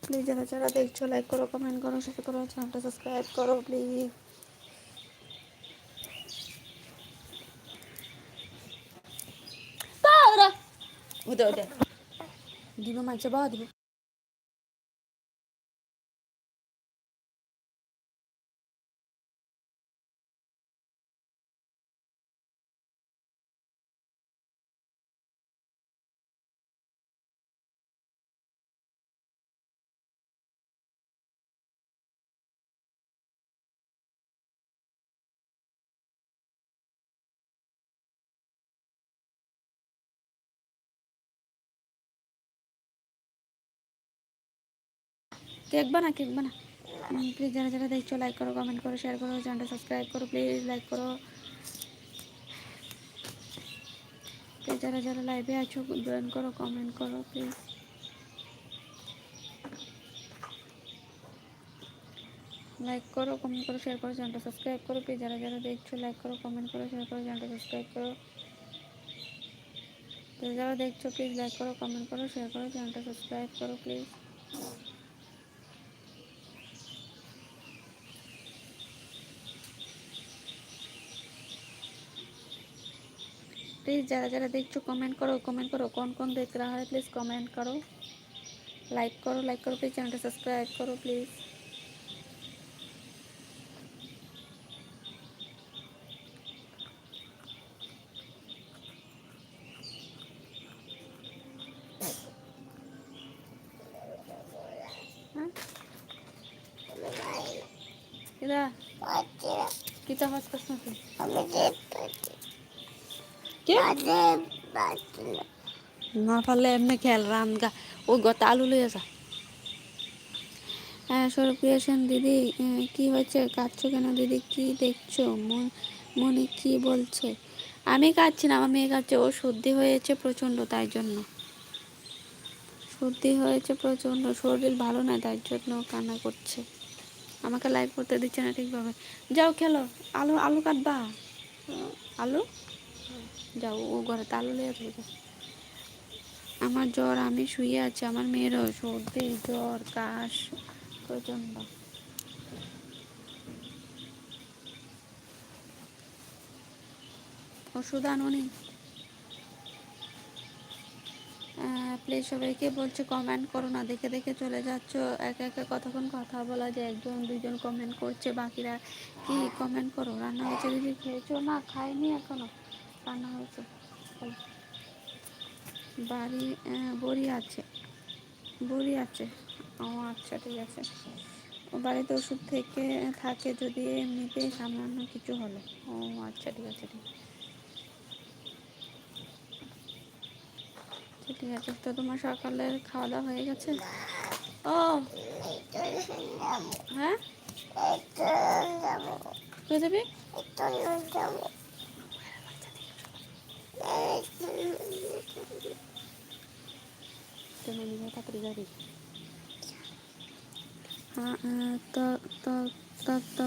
Please যারা যারা দেখছো লাইক করো, কমেন্ট করো, শেয়ার করো, চ্যানেলটা সাবস্ক্রাইব করো প্লিজ। ওদে ওদে দিব মাইছে বা দিব। কেক বানা কেক বানা। প্লিজ যারা যারা দেখছো লাইক করো, কমেন্ট করো, শেয়ার করো, চ্যানেলটা সাবস্ক্রাইব করো প্লিজ। লাইক করো প্লিজ, যারা যারা লাইভে আছো জয়েন করো, কমেন্ট করো প্লিজ। লাইক করো, কমেন্ট করো, শেয়ার করো, চ্যানেলটা সাবস্ক্রাইব করো প্লিজ। যারা যারা দেখছো লাইক করো, কমেন্ট করো, শেয়ার করো, চ্যানেলটা সাবস্ক্রাইব করো। তো যারা দেখছো প্লিজ লাইক করো, কমেন্ট করো, শেয়ার করো, চ্যানেলটা সাবস্ক্রাইব করো প্লিজ। प्लीज़ ज़रा ज़रा देखो कमेंट करो कौन कौन देख रहा है प्लीज़ कमेंट करो, लाइक करो प्लीज़, चैनल सब्सक्राइब करो प्लीज़। हाँ इधर कितना हंस कसम से क्या ना फले एमने खेल रहा हम का वो गोतालू ले जा। হ্যাঁ সরপ্রিয়াসন দিদি, কি হয়েছে কাঁদছো কেন দিদি? কি দেখছো? মনে কি বলছে? আমি কাঁদছি না, আমার মেয়ে কাঁদছে, ও সর্দি হয়েছে প্রচণ্ড, তাই জন্য সর্দি হয়েছে প্রচণ্ড, শরীর ভালো না তাই জন্য কান্না করছে, আমাকে লাইভ করতে দিচ্ছে না ঠিকভাবে। যাও খেলো, আলু আলু কাটবা, আলু যাও ও ঘরে আলু লিয়ে যাও। আমার জ্বর, আমি শুয়ে আছি, আমার মেয়েরও সর্দি জ্বর কাশ প্রচণ্ড। ওষুধ আনুনি? প্লিজ সবাইকে বলছে কমেন্ট করো না, দেখে দেখে চলে যাচ্ছ, একা একা কতক্ষণ কথা বলা যায়, একজন দুজন কমেন্ট করছে, বাকিরা কি কমেন্ট করো। রান্না হয়েছে দিদি, খেয়েছো? না খাইনি এখনো, রান্না হয়েছে। বাড়ি বড়ি আছে, বড়ি আছে। ও আচ্ছা ঠিক আছে। ও বাড়িতে ওষুধ থেকে থাকে যদি এমনিতেই সামান্য কিছু হলো। ও আচ্ছা ঠিক আছে ঠিক আছে ঠিক আছে। তো তোমার সকালের খাওয়া দাওয়া হয়ে গেছে? ও হ্যাঁ কোথায় যাবি? তুমি নিজে তাড়াতাড়ি যাবি। হ্যাঁ তো তো তো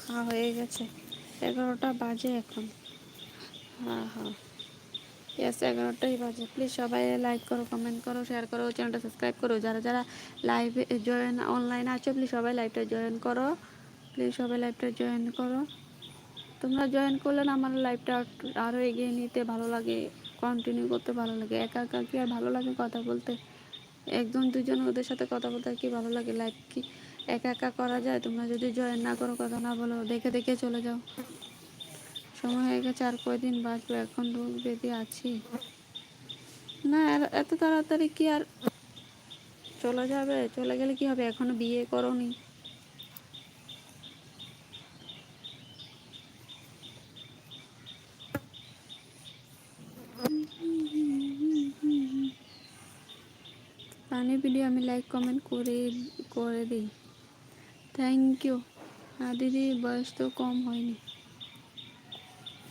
খাওয়া হয়ে গেছে, 11টা বাজে এখন। হ্যাঁ হ্যাঁ ইয়েস 11টাই বাজে। প্লিজ সবাই লাইক করো, কমেন্ট করো, শেয়ার করো, চ্যানেলটা সাবস্ক্রাইব করো। যারা যারা লাইভে জয়েন অনলাইন আছো প্লিজ সবাই লাইভটা জয়েন করো, প্লিজ সবাই লাইভটা জয়েন করো। তোমরা জয়েন করলে না আমার লাইভটা আরও এগিয়ে নিতে ভালো লাগে, কন্টিনিউ করতে ভালো লাগে। একা একা কি আর ভালো লাগে কথা বলতে? একজন দুজন ওদের সাথে কথা বলতে কি ভালো লাগে? লাইভ কি একা একা করা যায়? তোমরা যদি জয়েন না করো, কথা না বলো, দেখে দেখে চলে যাও। সময় হয়ে গেছে, আর কয়দিন বাঁচবো, এখন রোগ বেঁধে আছি না। এত তাড়াতাড়ি কি আর চলে যাবে? চলে গেলে কি হবে? এখনো বিয়ে করোনি। পানি ভিডিও আমি লাইক কমেন্ট করে দিই, থ্যাংক ইউ। হ্যাঁ দিদি বয়স তো কম হয়নি,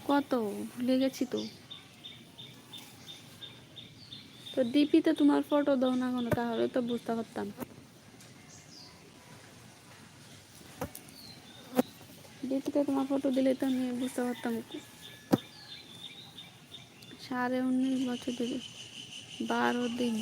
কত ভুলে গেছি তো। তো ডিপিতে তোমার ফটো দাও না কোনো, তাহলে তো বুঝতে পারতাম। ডিপিতে তোমার ফটো দিলে তো আমি বুঝতে পারতাম। 19.5 বছর দিদি, 12 দিন।